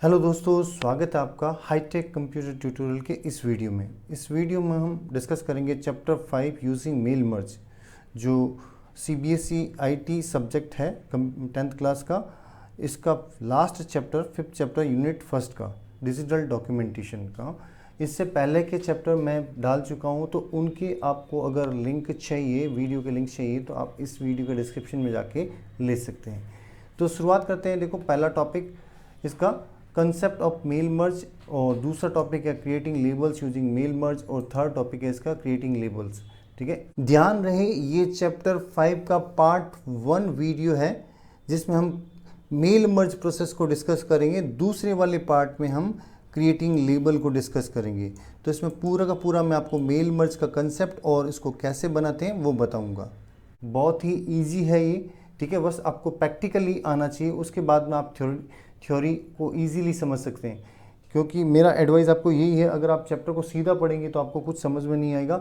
Hello दोस्तों, स्वागत है आपका हाईटेक कंप्यूटर ट्यूटोरियल के इस वीडियो में। इस वीडियो में हम डिस्कस करेंगे चैप्टर 5 यूजिंग मेल मर्ज, जो सीबीएसई आईटी सब्जेक्ट है 10th क्लास का। इसका last chapter 5th chapter unit first का डिजिटल डॉक्यूमेंटेशन का। इससे पहले के चैप्टर मैं डाल चुका हूँ, तो उनके आपको अगर लिंक चाहिए, वीडियो के लिंक चाहिए, तो आप इस वीडियो के डिस्क्रिप्शन में जाके ले सकते हैं। तो शुरुआत करते हैं। देखो, पहला टॉपिक इसका कंसेप्ट ऑफ मेल मर्ज, और दूसरा टॉपिक है creating labels using mail merge, और थर्ड टॉपिक है इसका क्रिएटिंग लेबल्स। ठीक है, ध्यान रहे ये चैप्टर 5 का पार्ट 1 वीडियो है, जिसमें हम मेल मर्ज प्रोसेस को डिस्कस करेंगे। दूसरे वाले पार्ट में हम क्रिएटिंग लेबल को डिस्कस करेंगे। तो इसमें पूरा का पूरा मैं आपको मेल मर्ज का कंसेप्ट और इसको कैसे बनाते हैं वो बताऊंगा। बहुत ही ईजी है ये। ठीक है, बस आपको प्रैक्टिकली आना चाहिए, उसके बाद में आप थ्योरी को इजीली समझ सकते हैं। क्योंकि मेरा एडवाइस आपको यही है, अगर आप चैप्टर को सीधा पढ़ेंगे तो आपको कुछ समझ में नहीं आएगा।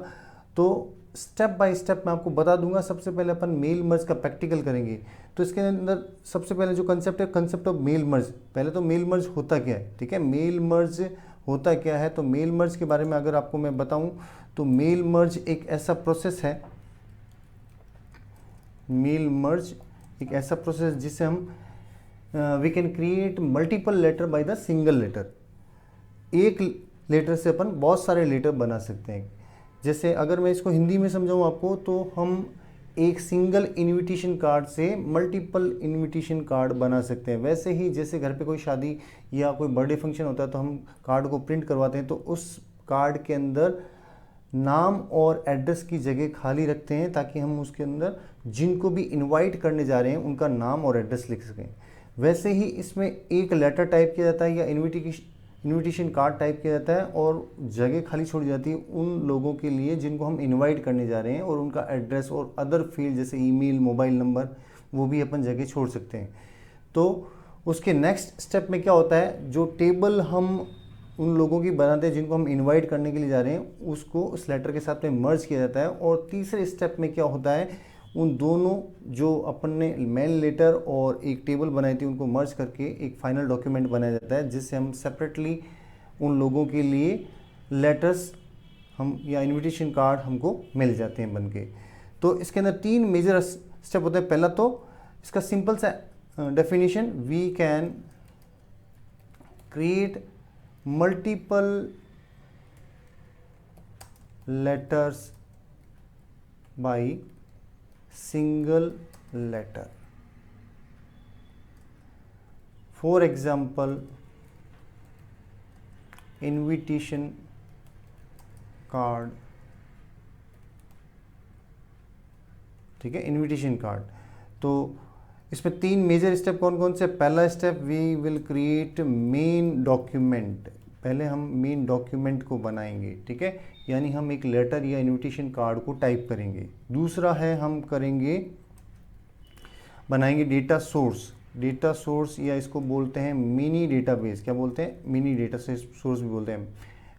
तो स्टेप बाय स्टेप मैं आपको बता दूंगा। सबसे पहले अपन मेल मर्ज का प्रैक्टिकल करेंगे। तो इसके अंदर सबसे पहले जो कंसेप्ट है, कंसेप्ट ऑफ मेल मर्ज। पहले तो मेल मर्ज होता क्या है, ठीक है, मेल मर्ज होता क्या है। तो मेल मर्ज के बारे में अगर आपको मैं बताऊं, तो मेल मर्ज एक ऐसा प्रोसेस है, मेल मर्ज एक ऐसा प्रोसेस जिससे हम we can create multiple letter by the single letter. एक लेटर से अपन बहुत सारे लेटर बना सकते हैं। जैसे अगर मैं इसको हिंदी में समझाऊँ आपको, तो हम एक सिंगल इनविटेशन कार्ड से मल्टीपल इनविटेशन कार्ड बना सकते हैं। वैसे ही जैसे घर पे कोई शादी या कोई बर्थडे फंक्शन होता है, तो हम कार्ड को प्रिंट करवाते हैं, तो उस कार्ड के अंदर नाम और एड्रेस की जगह खाली रखते हैं, ताकि हम उसके अंदर जिनको भी इनवाइट करने जा रहे हैं उनका नाम और एड्रेस लिख सकें। वैसे ही इसमें एक लेटर टाइप किया जाता है या इनविटेशन कार्ड टाइप किया जाता है, और जगह खाली छोड़ी जाती है उन लोगों के लिए जिनको हम इनवाइट करने जा रहे हैं, और उनका एड्रेस और अदर फील्ड जैसे ईमेल, मोबाइल नंबर, वो भी अपन जगह छोड़ सकते हैं। तो उसके नेक्स्ट स्टेप में क्या होता है, जो टेबल हम उन लोगों की बनाते हैं जिनको हम इनवाइट करने के लिए जा रहे हैं, उसको उस लेटर के साथ में मर्ज किया जाता है। और तीसरे स्टेप में क्या होता है, उन दोनों जो अपन ने मेल लेटर और एक टेबल बनाई थी, उनको मर्ज करके एक फाइनल डॉक्यूमेंट बनाया जाता है, जिससे हम सेपरेटली उन लोगों के लिए लेटर्स हम या इनविटेशन कार्ड हमको मिल जाते हैं बनके। तो इसके अंदर 3 मेजर स्टेप होते हैं। पहला तो इसका सिंपल सा definition, we can create multiple letters by single letter. For example, invitation card, ठीक है, इनविटेशन कार्ड। तो इसमें 3 मेजर स्टेप कौन कौन से। पहला step, we will create main document. पहले हम मेन डॉक्यूमेंट को बनाएंगे, ठीक है, यानी हम एक लेटर या इनविटेशन कार्ड को टाइप करेंगे। दूसरा है, हम बनाएंगे डेटा सोर्स। डेटा सोर्स या इसको बोलते हैं मिनी डेटाबेस। क्या बोलते हैं, मिनी डेटा सोर्स भी बोलते हैं।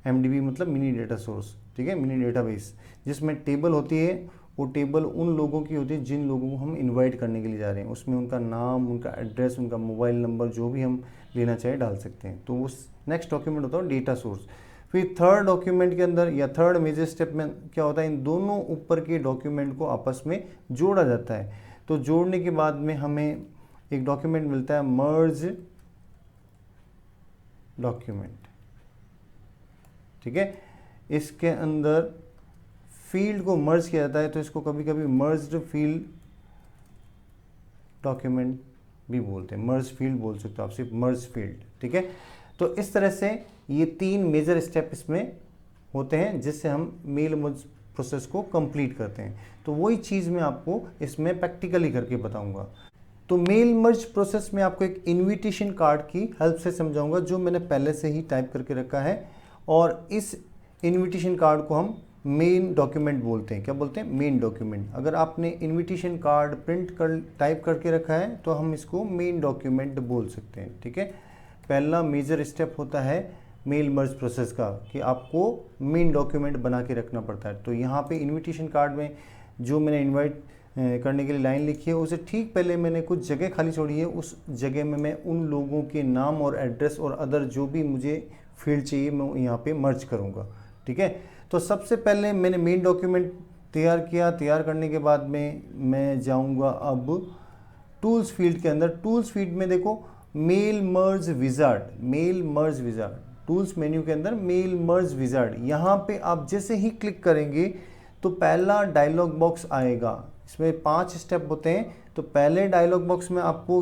एमडीबी मतलब मिनी डेटा सोर्स, ठीक है, मिनी डेटाबेस, जिसमें टेबल होती है। वो टेबल उन लोगों की होती है जिन लोगों को हम इनवाइट करने के लिए जा रहे हैं। उसमें उनका नाम, उनका एड्रेस, उनका मोबाइल नंबर, जो भी हम लेना चाहे डाल सकते हैं। तो वो नेक्स्ट डॉक्यूमेंट होता है डेटा सोर्स। फिर थर्ड डॉक्यूमेंट के अंदर या थर्ड मेजर स्टेप में क्या होता है, इन दोनों ऊपर के डॉक्यूमेंट को आपस में जोड़ा जाता है। तो जोड़ने के बाद में हमें एक डॉक्यूमेंट मिलता है, मर्ज डॉक्यूमेंट, ठीक है। इसके अंदर फील्ड को मर्ज किया जाता है, तो इसको कभी कभी मर्ज्ड फील्ड डॉक्यूमेंट भी बोलते हैं। मर्ज फील्ड बोल सकते हो आप, सिर्फ मर्ज फील्ड, ठीक है। तो इस तरह से ये 3 मेजर स्टेप इसमें होते हैं, जिससे हम मेल मर्ज प्रोसेस को कंप्लीट करते हैं। तो वही चीज़ मैं आपको इसमें प्रैक्टिकली करके बताऊंगा। तो मेल मर्ज प्रोसेस में आपको एक इनविटेशन कार्ड की हेल्प से समझाऊंगा, जो मैंने पहले से ही टाइप करके रखा है। और इस इनविटेशन कार्ड को हम मेन डॉक्यूमेंट बोलते हैं। क्या बोलते हैं, मेन डॉक्यूमेंट। अगर आपने इनविटेशन कार्ड टाइप करके रखा है, तो हम इसको मेन डॉक्यूमेंट बोल सकते हैं, ठीक है। पहला मेजर स्टेप होता है मेल मर्ज प्रोसेस का, कि आपको मेन डॉक्यूमेंट बना के रखना पड़ता है। तो यहाँ पे इनविटेशन कार्ड में जो मैंने करने के लिए लाइन लिखी है, उसे ठीक पहले मैंने कुछ जगह खाली छोड़ी है, उस जगह में मैं उन लोगों के नाम और एड्रेस और अदर जो भी मुझे फील्ड चाहिए मैं यहाँ पे मर्ज करूँगा। ठीक है, तो सबसे पहले मैंने मेन डॉक्यूमेंट तैयार किया। तैयार करने के बाद में मैं जाऊँगा अब टूल्स फील्ड के अंदर। टूल्स फील्ड में देखो mail merge wizard, mail merge wizard, tools menu के अंदर मेल मर्ज विजार्ड, यहाँ पे आप जैसे ही क्लिक करेंगे तो पहला डायलॉग बॉक्स आएगा। इसमें 5 स्टेप होते हैं। तो पहले डायलॉग बॉक्स में आपको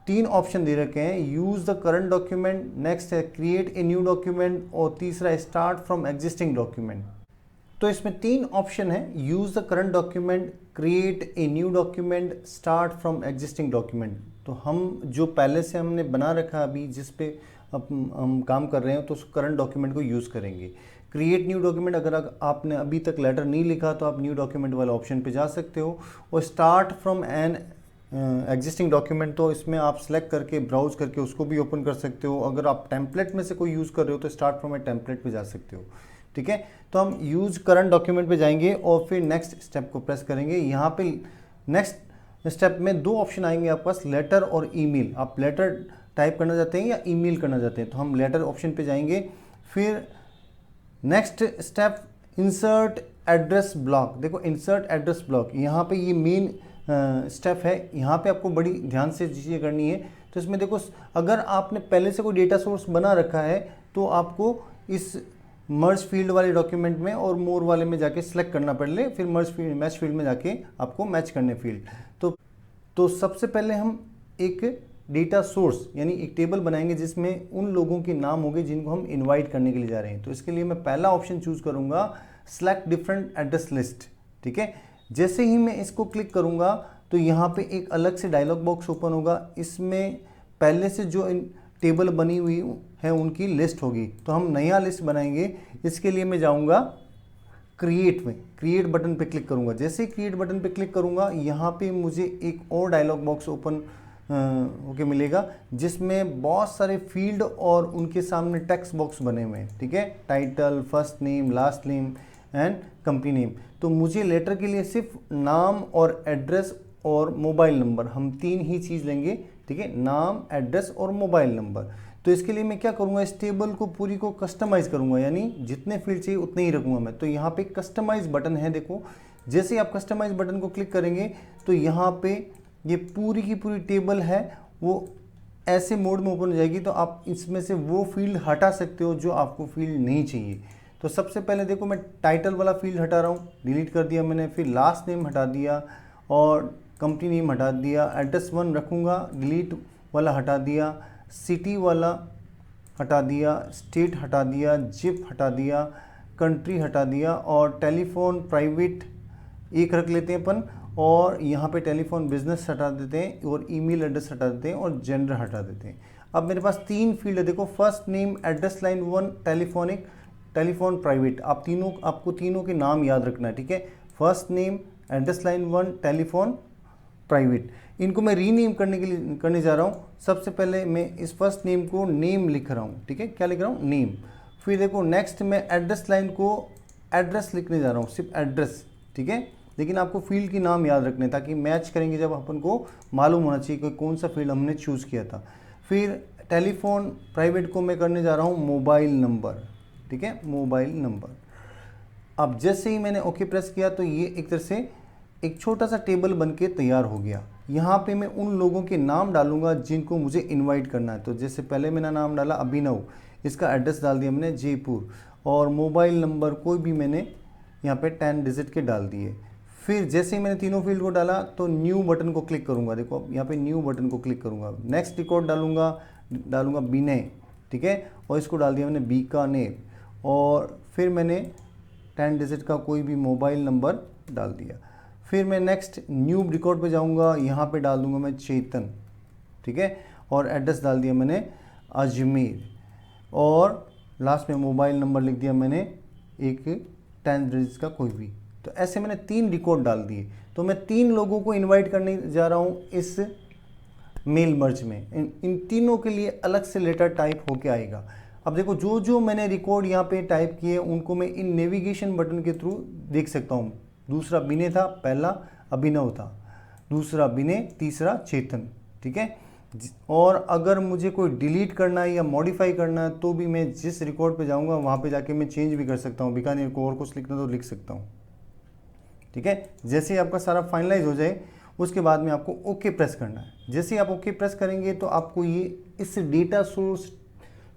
3 ऑप्शन दे रखे हैं, use the current document, next है क्रिएट ए न्यू डॉक्यूमेंट और तीसरा स्टार्ट फ्रॉम एग्जिस्टिंग डॉक्यूमेंट। तो इसमें 3 ऑप्शन है, use the current document, create a new document, start from existing document. तो हम जो पहले से हमने बना रखा है अभी जिस पे हम काम कर रहे हैं तो उस करंट डॉक्यूमेंट को यूज़ करेंगे। क्रिएट न्यू डॉक्यूमेंट, अगर आपने अभी तक लेटर नहीं लिखा तो आप न्यू डॉक्यूमेंट वाले ऑप्शन पे जा सकते हो। और start from an existing document, तो इसमें आप सेलेक्ट करके ब्राउज करके उसको भी ओपन कर सकते हो। अगर आप टेम्पलेट में से कोई यूज़ कर रहे हो तो स्टार्ट फ्रॉम ए टेम्पलेट पे जा सकते हो। ठीक है, तो हम यूज़ करंट डॉक्यूमेंट पे जाएंगे और फिर नेक्स्ट स्टेप को प्रेस करेंगे। यहाँ पे नेक्स्ट स्टेप में 2 ऑप्शन आएंगे आपके पास, लेटर और ईमेल। आप लेटर टाइप करना चाहते हैं या ईमेल करना चाहते हैं, तो हम लेटर ऑप्शन पे जाएंगे। फिर next step insert address block. देखो इंसर्ट एड्रेस ब्लॉक, यहाँ पे ये मेन स्टेप है। यहाँ पे आपको बड़ी ध्यान से चीज़ें करनी है। तो इसमें देखो अगर आपने पहले से कोई डेटा सोर्स बना रखा है तो आपको इस मर्ज फील्ड वाले डॉक्यूमेंट में और मोर वाले में जाके सिलेक्ट करना पड़े, फिर मर्ज फील्ड मैच फील्ड में जाके आपको मैच करने फील्ड। तो सबसे पहले हम एक डेटा सोर्स यानी एक टेबल बनाएंगे जिसमें उन लोगों के नाम होंगे जिनको हम इनवाइट करने के लिए जा रहे हैं। तो इसके लिए मैं पहला ऑप्शन चूज करूंगा, सेलेक्ट डिफरेंट एड्रेस लिस्ट। ठीक है, जैसे ही मैं इसको क्लिक करूंगा तो यहाँ पे एक अलग से डायलॉग बॉक्स ओपन होगा। इसमें पहले से जो टेबल बनी हुई है उनकी लिस्ट होगी। तो हम नया लिस्ट बनाएंगे। इसके लिए मैं जाऊँगा क्रिएट में, क्रिएट बटन पे क्लिक करूँगा। जैसे ही क्रिएट बटन पे क्लिक करूँगा यहाँ पे मुझे एक और डायलॉग बॉक्स ओपन होके मिलेगा जिसमें बहुत सारे फील्ड और उनके सामने टेक्स्ट बॉक्स बने हुए हैं। ठीक है, title, first name, last name and company name. तो मुझे लेटर के लिए सिर्फ नाम और एड्रेस और मोबाइल नंबर, हम 3 ही चीज़ लेंगे। ठीक है, नाम, एड्रेस और मोबाइल नंबर। तो इसके लिए मैं क्या करूँगा, इस टेबल को पूरी को कस्टमाइज़ करूँगा, यानी जितने फील्ड चाहिए उतने ही रखूँगा मैं। तो यहाँ पे कस्टमाइज़ बटन है, देखो जैसे ही आप कस्टमाइज़ बटन को क्लिक करेंगे तो यहाँ पे ये पूरी की पूरी टेबल है वो ऐसे मोड में ओपन हो जाएगी। तो आप इसमें से वो फील्ड हटा सकते हो जो आपको फील्ड नहीं चाहिए। तो सबसे पहले देखो मैं टाइटल वाला फील्ड हटा रहा हूँ, डिलीट कर दिया मैंने। फिर लास्ट नेम हटा दिया और कंपनी नेम हटा दिया। एड्रेस 1 रखूँगा, डिलीट वाला हटा दिया। सिटी वाला हटा दिया, स्टेट हटा दिया, जिप हटा दिया, कंट्री हटा दिया और टेलीफोन प्राइवेट 1 रख लेते हैं अपन। और यहाँ पे टेलीफोन बिजनेस हटा देते हैं और ईमेल एड्रेस हटा देते हैं और जेंडर हटा देते हैं। अब मेरे पास 3 फील्ड है, देखो first name, address line 1, telephonic, telephone private. आपको तीनों के नाम याद रखना है। ठीक है, first name, address line 1, telephone private. इनको मैं रीनेम करने जा रहा हूँ। सबसे पहले मैं इस फर्स्ट नेम को नेम लिख रहा हूँ। ठीक है, क्या लिख रहा हूँ, नेम। फिर देखो नेक्स्ट मैं एड्रेस लाइन को एड्रेस लिखने जा रहा हूँ, सिर्फ एड्रेस। ठीक है, लेकिन आपको फील्ड की नाम याद रखने ताकि मैच करेंगे जब अपन को मालूम होना चाहिए कि कौन सा फील्ड हमने चूज़ किया था। फिर टेलीफोन प्राइवेट को मैं करने जा रहा हूँ मोबाइल नंबर। ठीक है, मोबाइल नंबर। अब जैसे ही मैंने ओके प्रेस किया तो ये एक तरह से एक छोटा सा टेबल बन के तैयार हो गया। यहाँ पे मैं उन लोगों के नाम डालूंगा जिनको मुझे इनवाइट करना है। तो जैसे पहले मैंने नाम डाला अभिनव, इसका एड्रेस डाल दिया मैंने जयपुर, और मोबाइल नंबर कोई भी मैंने यहाँ पे 10 डिजिट के डाल दिए। फिर जैसे ही मैंने तीनों फील्ड को डाला तो न्यू बटन को क्लिक करूँगा। देखो अब यहाँ पे न्यू बटन को क्लिक करूँगा। नेक्स्ट रिकॉर्ड डालूंगा विनय। ठीक है, और इसको डाल दिया मैंने बीकानेर, और फिर मैंने 10 डिजिट का कोई भी मोबाइल नंबर डाल दिया। फिर मैं नेक्स्ट न्यू रिकॉर्ड पे जाऊंगा, यहाँ पे डाल दूंगा मैं चेतन। ठीक है, और एड्रेस डाल दिया मैंने अजमेर, और लास्ट में मोबाइल नंबर लिख दिया मैंने एक 10 डिजिट का कोई भी। तो ऐसे मैंने 3 रिकॉर्ड डाल दिए। तो मैं 3 लोगों को इनवाइट करने जा रहा हूँ इस मेल मर्ज में। इन तीनों के लिए अलग से लेटर टाइप होके आएगा। अब देखो जो जो मैंने रिकॉर्ड यहाँ पे टाइप किए उनको मैं इन नेविगेशन बटन के थ्रू देख सकता हूँ। दूसरा विनय था पहला, अभिनव था, दूसरा विनय, तीसरा चेतन। ठीक है, और अगर मुझे कोई डिलीट करना है या मॉडिफाई करना है तो भी मैं जिस रिकॉर्ड पे जाऊंगा वहाँ पे जाके मैं चेंज भी कर सकता हूँ। बीकानेर को और कुछ लिखना तो लिख सकता हूँ। ठीक है, जैसे ही आपका सारा फाइनलाइज हो जाए उसके बाद में आपको ओके प्रेस करना है। जैसे ही आप ओके प्रेस करेंगे तो आपको ये इस डेटा सोर्स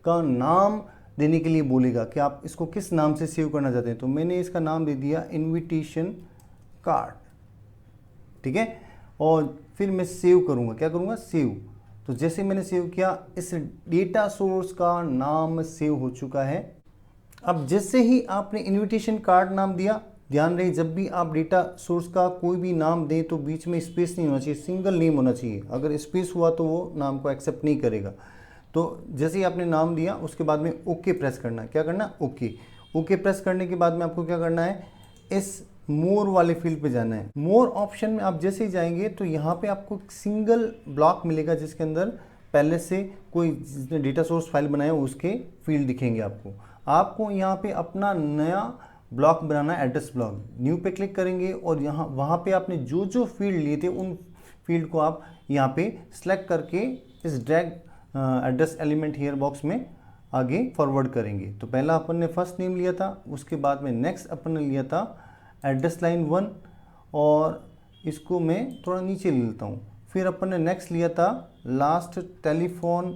का नाम देने के लिए बोलेगा कि आप इसको किस नाम से सेव करना चाहते हैं। तो मैंने इसका नाम दे दिया इनविटेशन कार्ड। ठीक है, और फिर मैं सेव करूँगा, क्या करूँगा, सेव। तो जैसे मैंने सेव किया, इस डेटा सोर्स का नाम सेव हो चुका है। अब जैसे ही आपने इनविटेशन कार्ड नाम दिया, ध्यान रहे जब भी आप डेटा सोर्स का कोई भी नाम दें तो बीच में स्पेस नहीं होना चाहिए, सिंगल नेम होना चाहिए। अगर स्पेस हुआ तो वो नाम को एक्सेप्ट नहीं करेगा। तो जैसे ही आपने नाम दिया उसके बाद में ओके प्रेस करना है। क्या करना, ओके। ओके प्रेस करने के बाद में आपको क्या करना है, इस मोर वाले फील्ड पे जाना है। मोर ऑप्शन में आप जैसे ही जाएंगे तो यहाँ पे आपको एक सिंगल ब्लॉक मिलेगा जिसके अंदर पहले से कोई जिसने डेटा सोर्स फाइल बनाया उसके फील्ड दिखेंगे आपको यहाँ पे अपना नया ब्लॉक बनाना है, एड्रेस ब्लॉक। न्यू पे क्लिक करेंगे और यहाँ वहाँ पे आपने जो जो फील्ड लिए थे उन फील्ड को आप यहाँ पे सिलेक्ट करके इस drag address element here box में आगे फॉरवर्ड करेंगे। तो पहला अपन ने फर्स्ट नेम लिया था, उसके बाद में नेक्स्ट अपन ने लिया था एड्रेस लाइन 1 और इसको मैं थोड़ा नीचे ले लेता हूँ। फिर अपन ने नेक्स्ट लिया था लास्ट टेलीफोन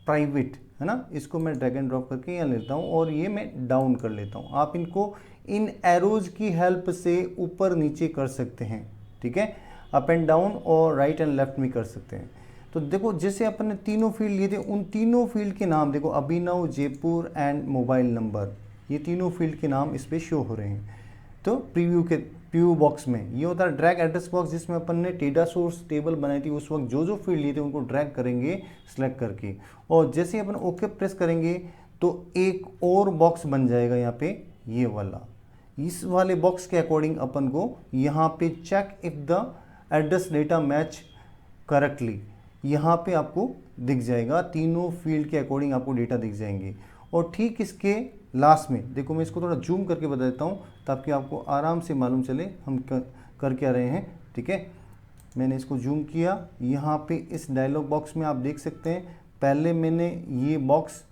प्राइवेट, है ना, इसको मैं ड्रैग एंड ड्रॉप करके यहाँ लेता हूँ और ये मैं डाउन कर लेता हूँ। आप इनको इन एरोज की हेल्प से ऊपर नीचे कर सकते हैं। ठीक है, अप एंड डाउन और राइट एंड लेफ्ट में कर सकते हैं। तो देखो जैसे अपन ने तीनों फील्ड लिए थे उन तीनों फील्ड के नाम देखो, अभिनव, जयपुर एंड मोबाइल नंबर, ये तीनों फील्ड के नाम इस पर शो हो रहे हैं। तो प्रीव्यू बॉक्स में ये होता है ड्रैग एड्रेस बॉक्स, जिसमें अपन ने डेटा सोर्स टेबल बनाई थी उस वक्त जो जो फील्ड लिए थे उनको ड्रैग करेंगे सिलेक्ट करके, और जैसे ही अपन ओके प्रेस करेंगे तो एक और बॉक्स बन जाएगा यहाँ पे, ये वाला। इस वाले बॉक्स के अकॉर्डिंग अपन को यहाँ पे check if the address data match correctly, यहाँ पे आपको दिख जाएगा, तीनों फील्ड के अकॉर्डिंग आपको डेटा दिख जाएंगे। और ठीक इसके लास्ट में देखो, मैं इसको थोड़ा जूम करके बता देता हूँ ताकि आपको आराम से मालूम चले हम कर क्या रहे हैं। ठीक है, मैंने इसको जूम किया, यहाँ पे इस डायलॉग बॉक्स में आप देख सकते हैं पहले मैंने ये बॉक्स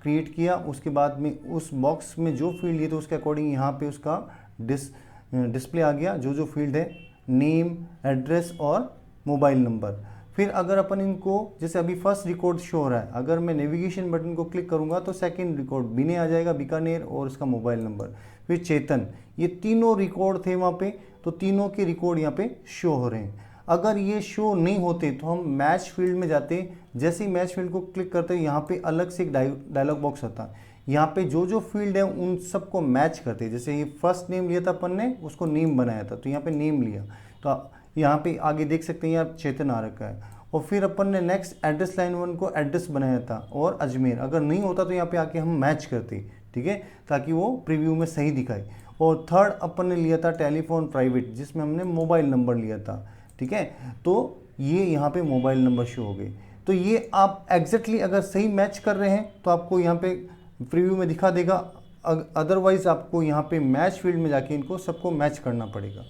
क्रिएट किया, उसके बाद में उस बॉक्स में जो फील्ड लिए थे उसके अकॉर्डिंग यहाँ पे उसका डिस्प्ले आ गया, जो जो फील्ड है, नेम, एड्रेस और मोबाइल नंबर। फिर अगर अपन इनको, जैसे अभी फर्स्ट रिकॉर्ड शो हो रहा है, अगर मैं नेविगेशन बटन को क्लिक करूंगा तो सेकंड रिकॉर्ड विनय आ जाएगा, बीकानेर और इसका मोबाइल नंबर, फिर चेतन, ये तीनों रिकॉर्ड थे वहाँ पे, तो तीनों के रिकॉर्ड यहाँ पे शो हो रहे हैं। अगर ये शो नहीं होते तो हम मैच फील्ड में जाते, जैसे ही मैच फील्ड को क्लिक करते हैं यहाँ पे अलग से एक डायलॉग बॉक्स आता है, यहाँ पे जो जो फील्ड है उन सबको मैच करते हैं। जैसे ये फर्स्ट नेम लिया था अपन ने, उसको नेम बनाया था तो यहाँ पे नेम लिया, तो यहाँ पे आगे देख सकते हैं यहाँ चेतन आ रखा है। और फिर अपन ने नेक्स्ट एड्रेस लाइन 1 को एड्रेस बनाया था और अजमेर, अगर नहीं होता तो यहाँ पे आके हम मैच करते, ठीक है, ताकि वो प्रीव्यू में सही दिखाए। और थर्ड अपन ने लिया था टेलीफोन प्राइवेट, जिसमें हमने मोबाइल नंबर लिया था। ठीक है, तो ये यहाँ पे मोबाइल नंबर शो हो गए। तो ये आप एग्जैक्टली अगर सही मैच कर रहे हैं तो आपको यहाँ पे प्रीव्यू में दिखा देगा, अदरवाइज आपको यहाँ पे मैच फील्ड में जाके इनको सबको मैच करना पड़ेगा।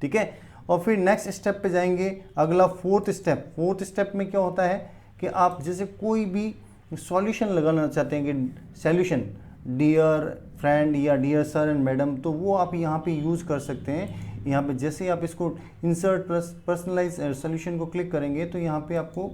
ठीक है, और फिर नेक्स्ट स्टेप पे जाएंगे, अगला फोर्थ स्टेप में क्या होता है कि आप जैसे कोई भी सॉल्यूशन लगाना चाहते हैं कि सॉल्यूशन डियर फ्रेंड या डियर सर एंड मैडम, तो वो आप यहाँ पे यूज़ कर सकते हैं। यहाँ पे जैसे ही आप इसको इंसर्ट प्लस पर्सनलाइज सॉल्यूशन को क्लिक करेंगे तो यहाँ पे आपको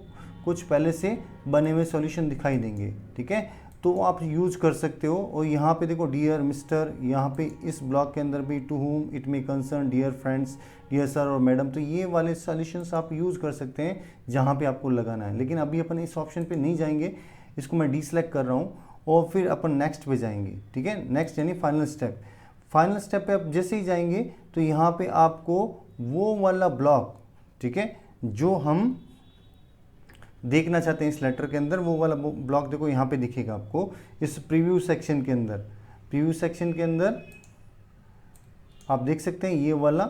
कुछ पहले से बने हुए सॉल्यूशन दिखाई देंगे। ठीक है, तो आप यूज कर सकते हो। और यहाँ पे देखो डियर मिस्टर, यहाँ पे इस ब्लॉक के अंदर भी to whom it may concern, dear friends, dear sir और मैडम, तो ये वाले सॉल्यूशंस आप यूज़ कर सकते हैं जहाँ पे आपको लगाना है। लेकिन अभी अपन इस ऑप्शन पे नहीं जाएंगे, इसको मैं डीसेलेक्ट कर रहा हूँ और फिर अपन नेक्स्ट पे जाएंगे। ठीक है, नेक्स्ट यानी फाइनल स्टेप पे आप जैसे ही जाएंगे तो यहाँ पे आपको वो वाला ब्लॉक, ठीक है, जो हम देखना चाहते हैं इस लेटर के अंदर, वो वाला ब्लॉक देखो यहाँ पे दिखेगा आपको इस प्रीव्यू सेक्शन के अंदर। आप देख सकते हैं ये वाला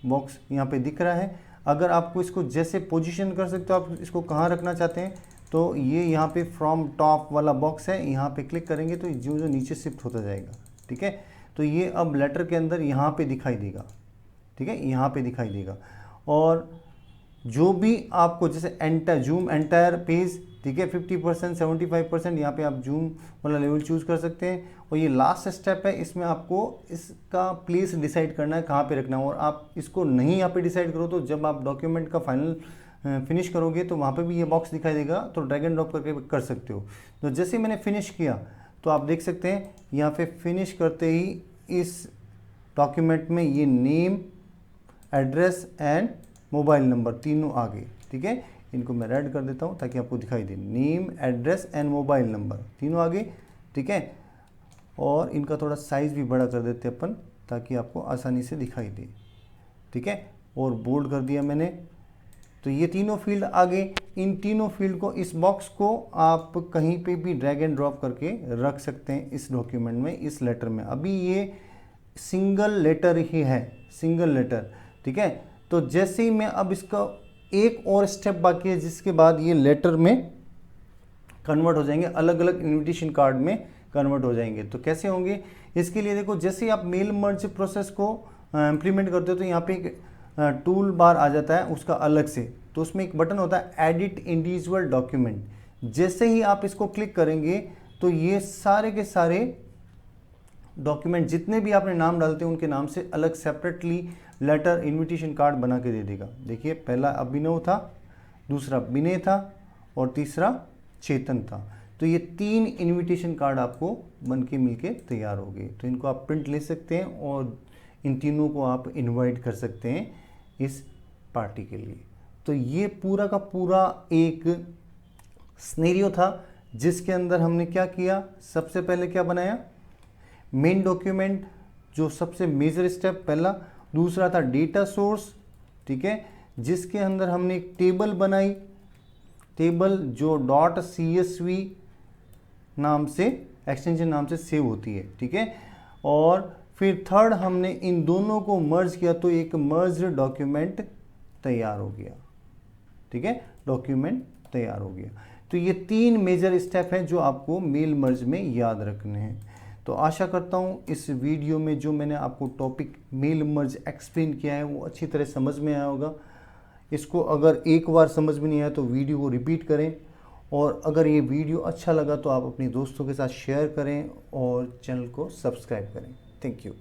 बॉक्स यहाँ पे दिख रहा है। अगर आपको इसको जैसे पोजीशन कर सकते हो, आप इसको कहाँ रखना चाहते हैं, तो ये यहाँ पे फ्रॉम टॉप वाला बॉक्स है, यहाँ पे क्लिक करेंगे तो जो नीचे शिफ्ट होता जाएगा। ठीक है, तो ये अब लेटर के अंदर यहाँ पे दिखाई देगा। ठीक है, यहाँ पे दिखाई देगा। और जो भी आपको जैसे एंटर जूम एंटायर पेज, ठीक है, 50% 75% यहाँ पे आप जूम वाला लेवल चूज कर सकते हैं। और ये लास्ट स्टेप है, इसमें आपको इसका प्लेस डिसाइड करना है कहाँ पे रखना है। और आप इसको नहीं यहाँ पे डिसाइड करो तो जब आप डॉक्यूमेंट का फाइनल फिनिश करोगे तो वहाँ पे भी ये बॉक्स दिखाई देगा, तो ड्रैग एंड ड्रॉप करके कर सकते हो। तो जैसे मैंने फिनिश किया तो आप देख सकते हैं यहाँ पे फिनिश करते ही इस डॉक्यूमेंट में ये name, address and mobile number तीनों आ गए, ठीक है। इनको मैं रेड कर देता हूँ ताकि आपको दिखाई दे, name, address and mobile number तीनों आ गए, ठीक है। और इनका थोड़ा साइज़ भी बड़ा कर देते हैं अपन ताकि आपको आसानी से दिखाई दे, ठीक है। और बोल्ड कर दिया मैंने। तो ये तीनों फील्ड आ गए। इन तीनों फील्ड को, इस बॉक्स को आप कहीं पे भी ड्रैग एंड ड्रॉप करके रख सकते हैं इस डॉक्यूमेंट में, इस लेटर में। अभी ये सिंगल लेटर ही है, सिंगल लेटर, ठीक है। तो जैसे ही मैं अब इसका एक और स्टेप बाकी है जिसके बाद ये लेटर में कन्वर्ट हो जाएंगे, अलग अलग इनविटेशन कार्ड में कन्वर्ट हो जाएंगे। तो कैसे होंगे, इसके लिए देखो, जैसे ही आप मेल मर्ज प्रोसेस को इम्प्लीमेंट करते हो तो यहाँ पे एक टूल बार आ जाता है उसका अलग से। तो उसमें एक बटन होता है एडिट इंडिविजुअल डॉक्यूमेंट। जैसे ही आप इसको क्लिक करेंगे तो ये सारे के सारे डॉक्यूमेंट जितने भी आपने नाम डालते हैं उनके नाम से अलग सेपरेटली लेटर इनविटेशन कार्ड बना के दे देगा। देखिए, पहला अभिनव था, दूसरा विनय था और तीसरा चेतन था। तो ये 3 इनविटेशन कार्ड आपको बन के मिल के तैयार हो गए। तो इनको आप प्रिंट ले सकते हैं और इन तीनों को आप इनवाइट कर सकते हैं इस पार्टी के लिए। तो ये पूरा का पूरा एक सिनेरियो था जिसके अंदर हमने क्या किया, सबसे पहले क्या बनाया, मेन डॉक्यूमेंट जो सबसे मेजर स्टेप पहला। दूसरा था डेटा सोर्स, ठीक है, जिसके अंदर हमने एक टेबल बनाई, टेबल जो .csv नाम से, एक्सटेंशन नाम से सेव होती है, ठीक है। और फिर थर्ड हमने इन दोनों को मर्ज किया तो एक मर्ज्ड डॉक्यूमेंट तैयार हो गया, ठीक है, डॉक्यूमेंट तैयार हो गया। तो ये 3 मेजर स्टेप हैं जो आपको मेल मर्ज में याद रखने हैं। तो आशा करता हूँ इस वीडियो में जो मैंने आपको टॉपिक मेल मर्ज एक्सप्लेन किया है वो अच्छी तरह समझ में आया होगा। इसको अगर एक बार समझ में नहीं आया तो वीडियो को रिपीट करें, और अगर ये वीडियो अच्छा लगा तो आप अपने दोस्तों के साथ शेयर करें और चैनल को सब्सक्राइब करें। Thank you.